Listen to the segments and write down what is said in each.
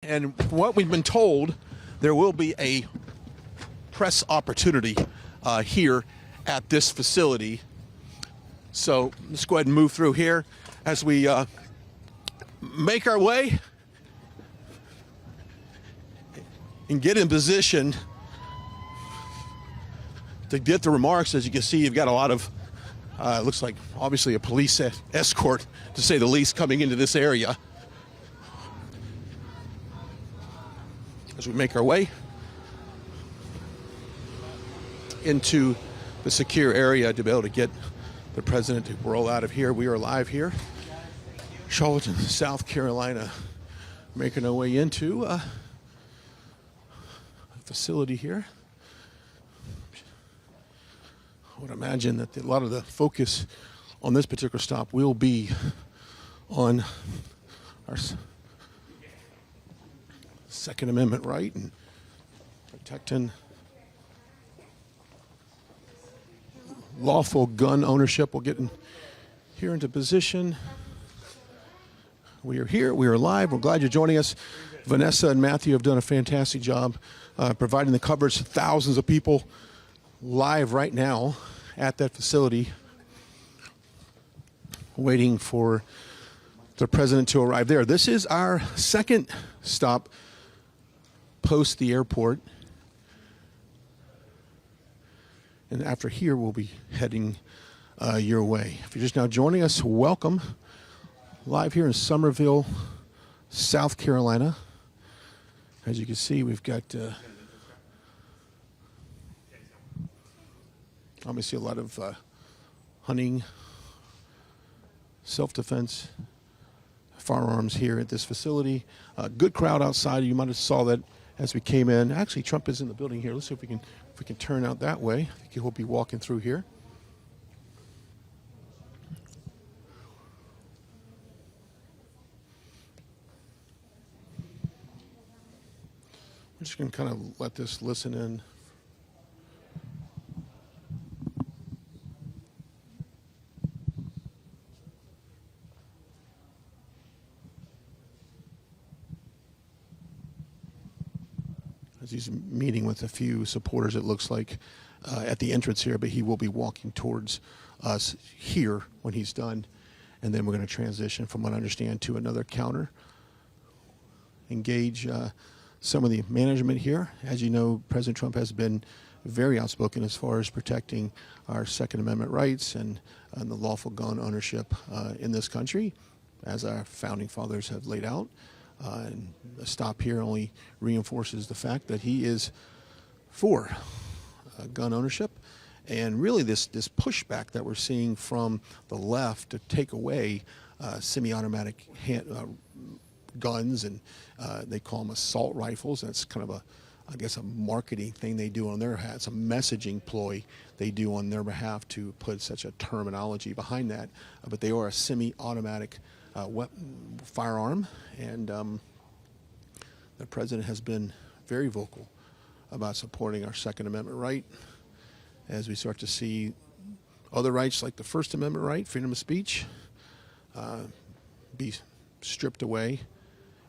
And from what we've been told, there will be a press opportunity here at this facility. So let's go ahead and move through here as we make our way and get in position to get the remarks. As you can see, you've got a lot of, looks like obviously a police escort, to say the least, coming into this area. As we make our way into the secure area to be able to get the president to roll out of here. We are live here, Charlotte, South Carolina, making our way into a facility here. I would imagine that a lot of the focus on this particular stop will be on our Second Amendment right and protecting lawful gun ownership. We'll get here into position. We are here. We are live. We're glad you're joining us. Vanessa and Matthew have done a fantastic job providing the coverage to thousands of people live right now at that facility, waiting for the president to arrive there. This is our second stop post the airport. And after here, we'll be heading your way. If you're just now joining us, welcome. Live here in Summerville, South Carolina. As you can see, we've got obviously a lot of hunting, self-defense, firearms here at this facility. Good crowd outside. You might have saw that as we came in. Actually, Trump is in the building here. Let's see if we can turn out that way. I think he'll be walking through here. I'm just going to kind of let this listen in. As he's meeting with a few supporters, it looks like, at the entrance here, but he will be walking towards us here when he's done. And then we're going to transition, from what I understand, to another counter. Engage some of the management here. As you know, President Trump has been very outspoken as far as protecting our Second Amendment rights and the lawful gun ownership in this country, as our founding fathers have laid out. And a stop here only reinforces the fact that he is for gun ownership. And really this pushback that we're seeing from the left to take away semi-automatic guns, and they call them assault rifles. That's kind of a marketing thing they do on their behalf. It's a messaging ploy they do on their behalf to put such a terminology behind that. But they are a semi-automatic firearm, and the president has been very vocal about supporting our Second Amendment right, as we start to see other rights like the First Amendment right, freedom of speech, be stripped away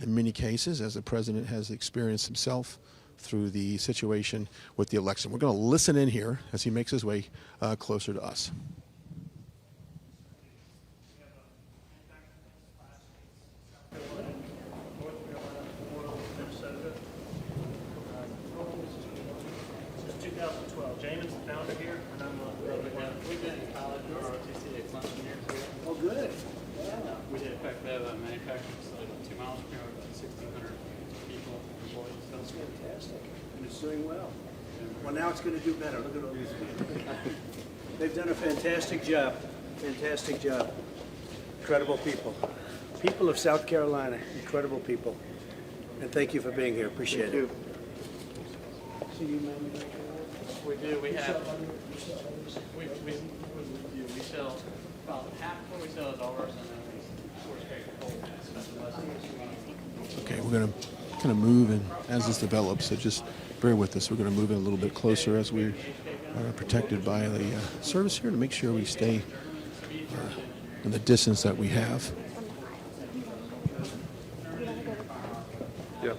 in many cases, as the president has experienced himself through the situation with the election. We're going to listen in here as he makes his way closer to us. Doing well. Well, now it's going to do better. Look at all these people. They've done a fantastic job. Fantastic job. Incredible people. People of South Carolina. Incredible people. And thank you for being here. Appreciate it. We do. We have. We sell about half of what we sell is ours, and then we Okay, we're going to kind of move in as this develops, so just bear with us. We're going to move in a little bit closer as we are protected by the service here to make sure we stay in the distance that we have. Yeah.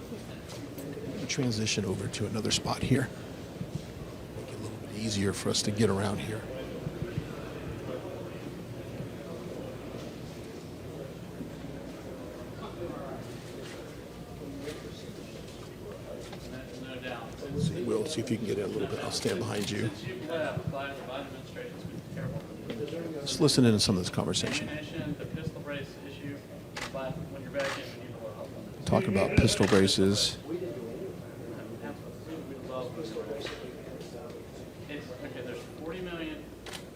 We'll transition over to another spot here. Make it a little bit easier for us to get around here. No doubt. See, we'll see if you can get in a little bit. I'll stand behind you. Since you've left, Biden administration's been terrible. Let's listen in to some of this conversation. Ammunition, the pistol brace issue, but when you're back in, we need a little help on that. Talking about pistol braces. We love pistol braces. Okay, there's 40 million,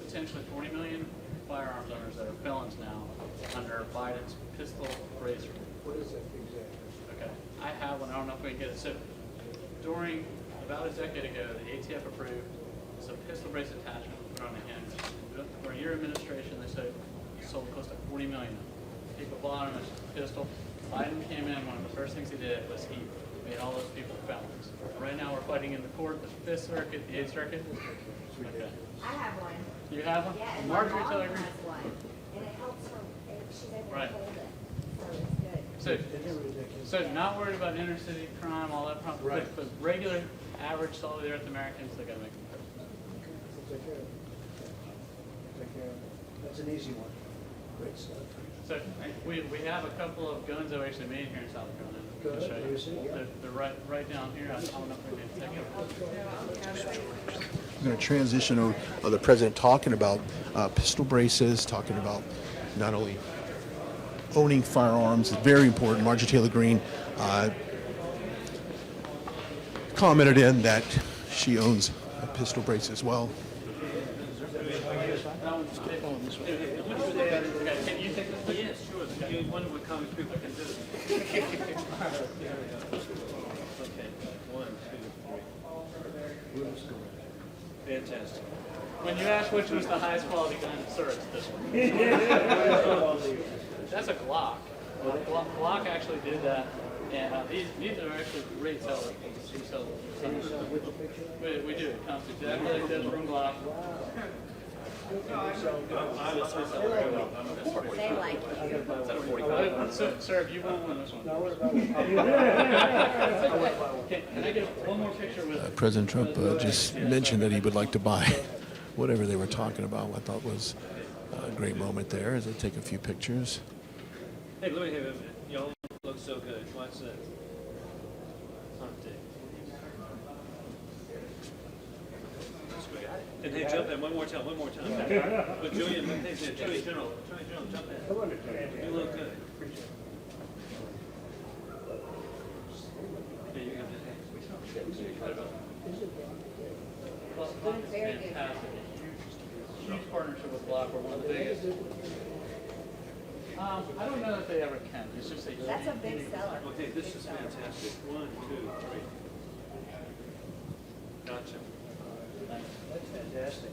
potentially 40 million firearms owners that are felons now under Biden's pistol brace rule. What is that exactly? Okay, I have one. I don't know if we can get it. So, during about a decade ago, the ATF approved some pistol brace attachment put on a handgun. For your administration, they said sold close to 40 million. People bought them as a pistol. Biden came in. One of the first things he did was he made all those people felons. Right now, we're fighting in the court, the Fifth Circuit, the Eighth Circuit. Okay. I have one. You have one? Yeah, and my Marjorie mom Taylor has Greene? one. And it helps her, she's able Right. to hold it. So it's good. So not worried about inner city crime, all that problem. Right. But regular, average, solid Earth Americans, they gotta make them. Take care of it. Take care of it. That's an easy one. Great stuff. So we have a couple of guns that we actually made here in South Carolina. I'll Good. show you. You see, yeah. They're right down here. I don't know if we need to take them. We're going to transition over the president talking about pistol braces, talking about not only owning firearms, it's very important. Marjorie Taylor Greene commented in that she owns a pistol brace as well. Okay, can you take this? Yes, sure. You wonder what comic people can do. Okay, 1, 2, 3. Fantastic. When you ask which was the highest quality gun, sir, it's this one. That's a Glock. Glock actually did that, and these are actually great sellers. We sell them. We do. It comes exactly like this from Glock. They like it. Sir, if you want one, this one. Can I get one more picture with? President Trump just mentioned that he would like to buy whatever they were talking about. I thought was a great moment there as I take a few pictures. Hey, let me have it. Y'all look so good. Watch this. That's great. And hey, jump in one more time. But Julian, hey, Attorney General, jump in. You look good. Yeah, you got it. Glock is fantastic. Huge partnership with Glock. We're one of the biggest. I don't know if they ever can. It's just a That's a big seller. Okay, this is fantastic. 1, 2, 3. Gotcha. That's fantastic.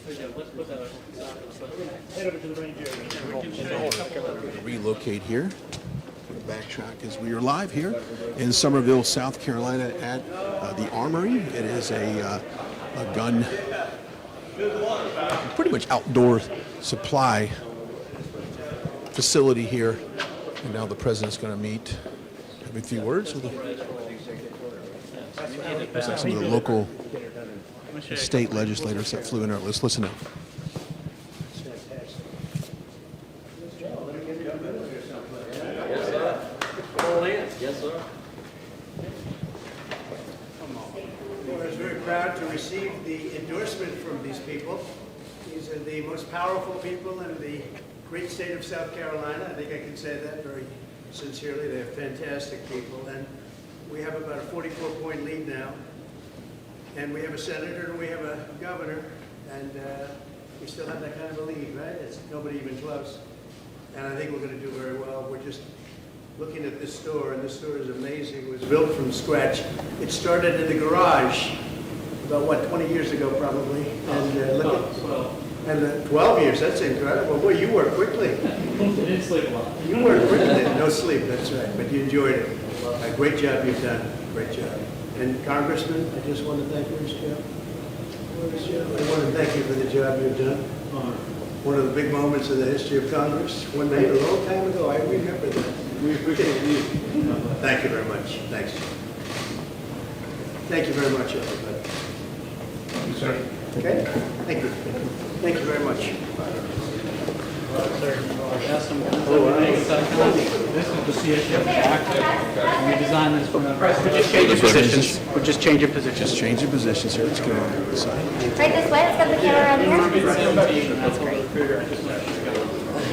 Let's put that on. Head over to the range area. We can show you a couple of Relocate here. Backtrack as we are live here in Summerville, South Carolina at the Armory. It is a gun, pretty much outdoor supply facility here. And now the president's going to meet, have a few words with some of the local state legislators that flew in there. Let's listen up. Yes, sir. Well, I was very proud to receive the endorsement from these people. These are the most powerful people in the great state of South Carolina. I think I can say that very sincerely. They're fantastic people. And we have about a 44-point lead now. And we have a senator and we have a governor. And we still have that kind of a lead, right? It's nobody even close. And I think we're going to do very well. We're just looking at this store, and this store is amazing. It was built from scratch. It started in the garage about, what, 20 years ago probably? And look at, and 12 years, that's incredible. Boy, you work quickly. Didn't sleep a lot. You work quickly. No sleep, that's right, but you enjoyed it. A great job you've done, great job. And Congressman, I just want to thank you, where's Joe? Where's Joe? I want to thank you for the job you've done. One of the big moments in the history of Congress, one night a long time ago, I remember that. We appreciate you. Thank you very much. Thanks. Thank you very much, everybody. Okay? Thank you. Thank you very much. This is the CSU back. We designed this from. We're just changing positions. We're just changing positions. Just change your positions here. Let's go on this side. Right this way, let's get the camera around here. That's great.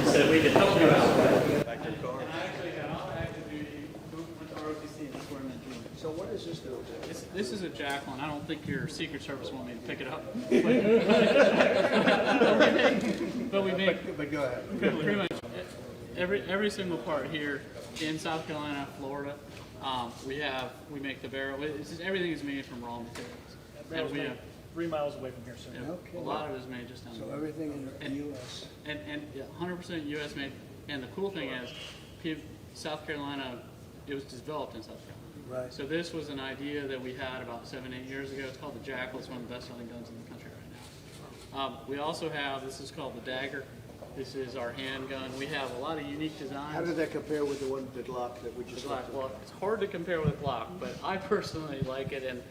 So we can help you out. Back to the car. And I actually got off active duty, went to ROTC, and that's where I met Julie. So what is this doing? This is a Jacqueline. I don't think your Secret Service want me to pick it up. But we make But go ahead. pretty much every single part here in South Carolina, Florida. We make the barrel. Everything is made from raw materials. And we have 3 miles away from here, sir. Okay. a lot of it is made just down So there. everything in the U.S. And 100% U.S. made. And the cool thing is, South Carolina, it was developed in South Carolina. Right. So this was an idea that we had about 7-8 years ago. It's called the Jackal. It's one of the best-selling guns in the country right now. We also have, this is called the Dagger. This is our handgun. We have a lot of unique designs. How did that compare with the one, the Glock that we just The looked Glock. at? Well, it's hard to compare with Glock, but I personally like it. And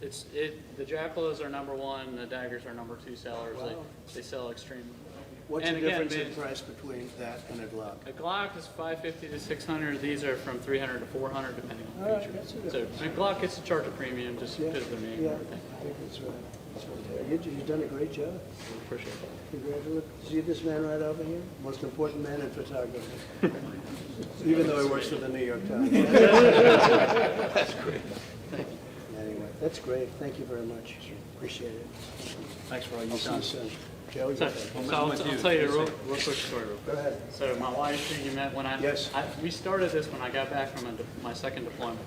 the Jackal is our #1. The Daggers are #2 sellers. Wow. They sell extremely. What's And the again, difference in man, price between that and a Glock? A Glock is $550 to $600. These are from $300 to $400, depending on All the right, feature. that's a So a Glock gets to charge a premium just because of the name and Yeah, everything. I think that's right. That's right. You've done a great job. Appreciate it. Congratulations. See this man right over here? Most important man in photography. Even though he works for the New York Times. That's great. Anyway, that's great. Thank you very much. Appreciate it. Thanks for all I'll you've see you done. soon. Joe, you So, got that? I'll tell you a real quick story. Go ahead. So my wife, who you met when Yes. we started this when I got back from my second deployment,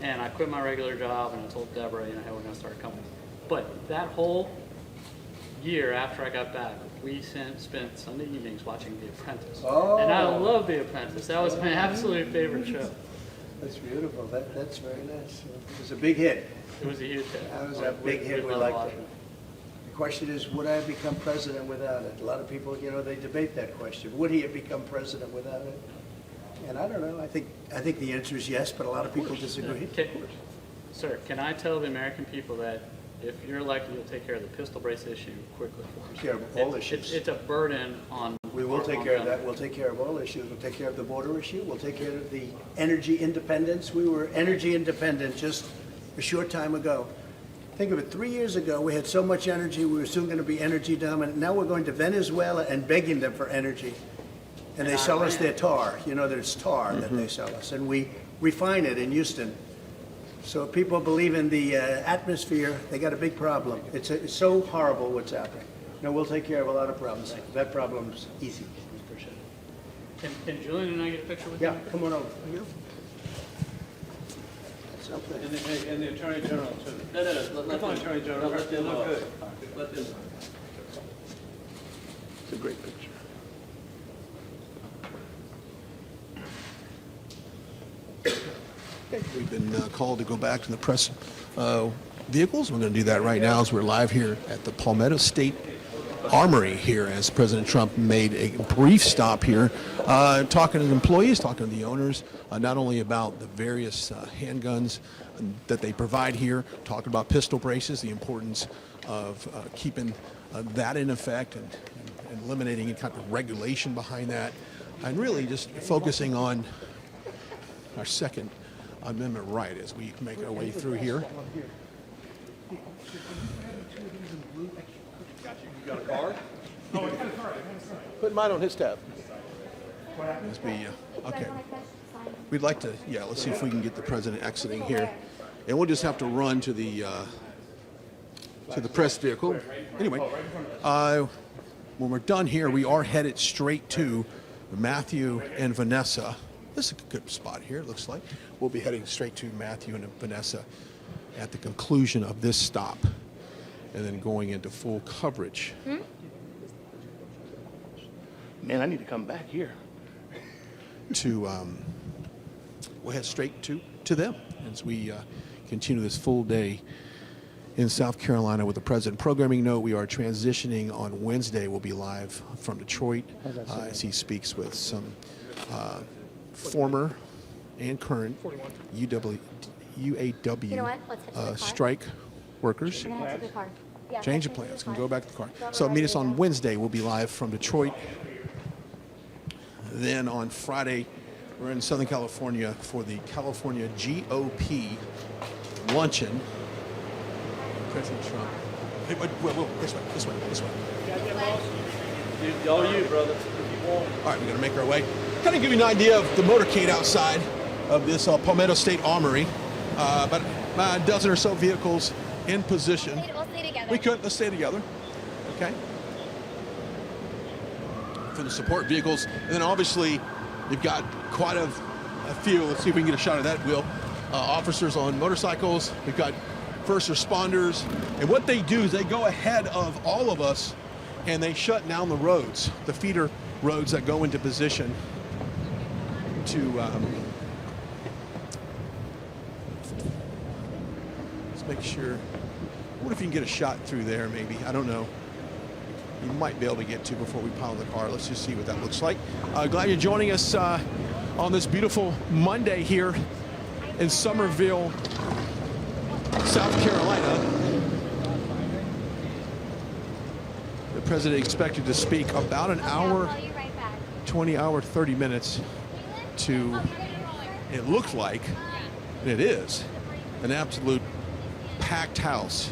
and I quit my regular job, and I told Deborah, hey, we're going to start a company. But that whole year after I got back, we spent Sunday evenings watching The Apprentice. Oh. And I love The Apprentice. That was my absolute favorite show. That's beautiful. That's very nice. It was a big hit. It was a huge hit. That was a big hit. We loved liked watching it. The question is, would I have become president without it? A lot of people, they debate that question. Would he have become president without it? And I don't know. I think the answer is yes, but a lot of people disagree. Sir, can I tell the American people that if you're elected, you'll take care of the pistol brace issue quickly for us? Take care of all issues. It's a burden on. We will take care of that. We'll take care of all issues. We'll take care of the border issue. We'll take care of the energy independence. We were energy independent just a short time ago. Think of it, 3 years ago, we had so much energy, we were soon going to be energy dominant. Now we're going to Venezuela and begging them for energy. And they sell us their tar. There's tar that they sell us. And we refine it in Houston. So if people believe in the atmosphere, they got a big problem. It's so horrible what's happening. No, we'll take care of a lot of problems. That problem's easy. Can Julian and I get a picture with you? Yeah, come on over. Something. And the Attorney General, too. No, let Come on, them- Attorney General. let They them look off. good. Let them. It's a great picture. Okay, we've been called to go back to the press vehicles. We're going to do that right now as we're live here at the Palmetto State Armory here as President Trump made a brief stop here, talking to the employees, talking to the owners, not only about the various handguns that they provide here, talking about pistol braces, the importance of keeping that in effect and eliminating any kind of regulation behind that, and really just focusing on our Second Amendment right as we make our way through here. Got a card? Put mine on his tab. Must be, okay. We'd like to, let's see if we can get the president exiting here. And we'll just have to run to the press vehicle. Anyway, when we're done here, we are headed straight to Matthew and Vanessa. This is a good spot here, it looks like. We'll be heading straight to Matthew and Vanessa at the conclusion of this stop, and then going into full coverage. Man, I need to come back here. We'll head straight to them as we continue this full day in South Carolina with the president. Programming note, we are transitioning on Wednesday. We'll be live from Detroit as he speaks with some former and current UAW You know what? Let's head to the car. strike workers. We're gonna head to the car. Yeah, Change of let's head to plans. the Can car. go back to the car. Don't So know meet where us to on go. Wednesday. We'll be live from Detroit. Then on Friday, we're in Southern California for the California GOP luncheon. President Trump. Hey, whoa, this way. All you, brother. All right, we're going to make our way. Kind of give you an idea of the motorcade outside of this Palmetto State Armory. About a dozen or so vehicles in position. We'll stay together. Let's stay together. Okay. For the support vehicles. And then obviously, you've got quite a few. Let's see if we can get a shot of that, Will. Officers on motorcycles. We've got first responders. And what they do is they go ahead of all of us and they shut down the roads, the feeder roads that go into position to let's make sure. What if you can get a shot through there maybe? I don't know. You might be able to get to before we pile in the car. Let's just see what that looks like. Glad you're joining us on this beautiful Monday here in Summerville, South Carolina. The president expected to speak about an hour, I'll call you right back. 20 hour, 30 minutes to, it looked like, and it is, an absolute packed house.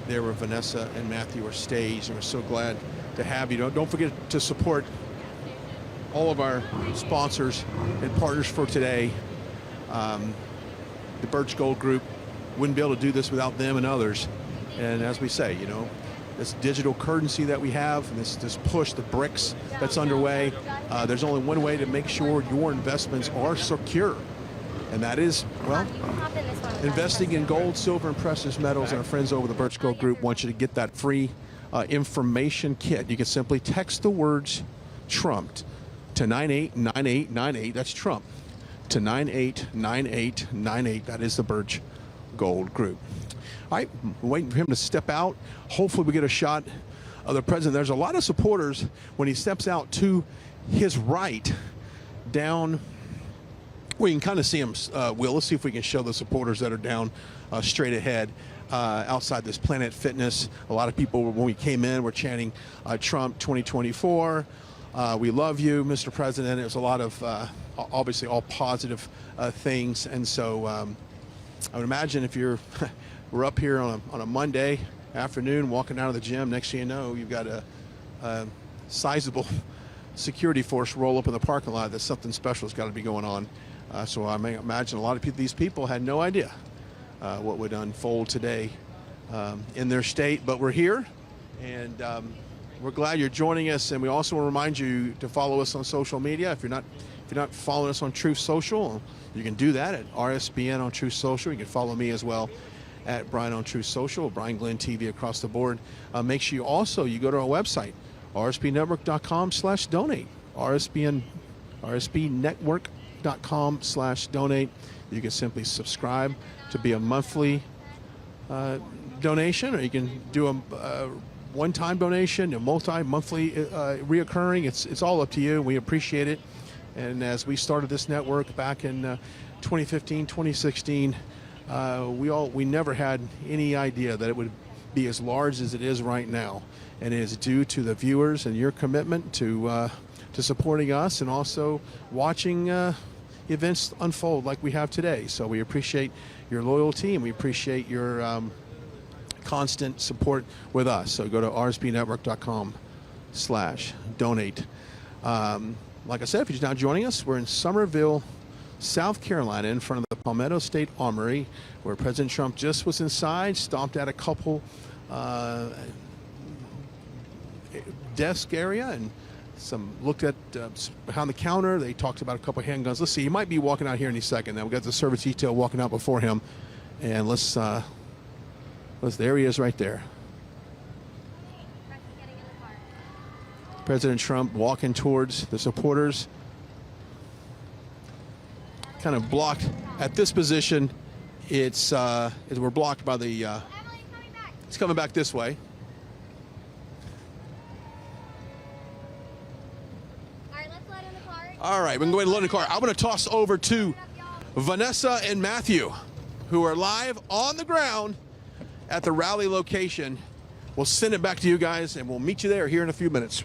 There where Vanessa and Matthew are staged, and we're so glad to have you. Don't forget to support all of our sponsors and partners for today. The Birch Gold Group wouldn't be able to do this without them and others. And as we say, you know, this digital currency that we have, and this push, the BRICS that's underway, there's only one way to make sure your investments are secure. And that is, well, You can hop in this one with us, investing in President. gold, silver, and precious metals. And our friends over the Birch Gold Group want you to get that free information kit. You can simply text the words Trump to 989898. That's Trump to 989898. That is the Birch Gold Group. All right, we're waiting for him to step out. Hopefully we get a shot of the president. There's a lot of supporters when he steps out to his right down. We can kind of see them, Will. Let's see if we can show the supporters that are down straight ahead outside this Planet Fitness. A lot of people, when we came in, were chanting Trump 2024. We love you, Mr. President. There's a lot of, obviously, all positive things. And so I would imagine if we're up here on a Monday afternoon, walking out of the gym, next thing you know, you've got a sizable security force roll up in the parking lot. That something special has got to be going on. So I may imagine a lot of these people had no idea what would unfold today in their state. But we're here, and we're glad you're joining us. And we also want to remind you to follow us on social media. If you're not following us on Truth Social, you can do that at RSBN on Truth Social. You can follow me as well at Brian on Truth Social, Brian Glenn TV across the board. Make sure you go to our website, rspnetwork.com/donate. rspnetwork.com/donate. You can simply subscribe to be a monthly donation, or you can do a one-time donation, a monthly reoccurring. It's all up to you. We appreciate it. And as we started this network back in 2015, 2016, we never had any idea that it would be as large as it is right now. And it is due to the viewers and your commitment to supporting us and also watching events unfold like we have today. So we appreciate your loyalty, and we appreciate your constant support with us. So go to rspnetwork.com/donate. Like I said, if you're just now joining us, we're in Summerville, South Carolina, in front of the Palmetto State Armory, where President Trump just was inside, stomped at a couple desk area, and looked at behind the counter. They talked about a couple of handguns. Let's see, he might be walking out here any second. Now we've got the service detail walking out before him, and there he is right there. President Trump walking towards the supporters, kind of blocked at this position. We're blocked by the. He's coming back this way. All right, let's let in the car. All right, we can go ahead and load the car. I'm going to toss over to Vanessa and Matthew, who are live on the ground at the rally location. We'll send it back to you guys, and we'll meet you there here in a few minutes.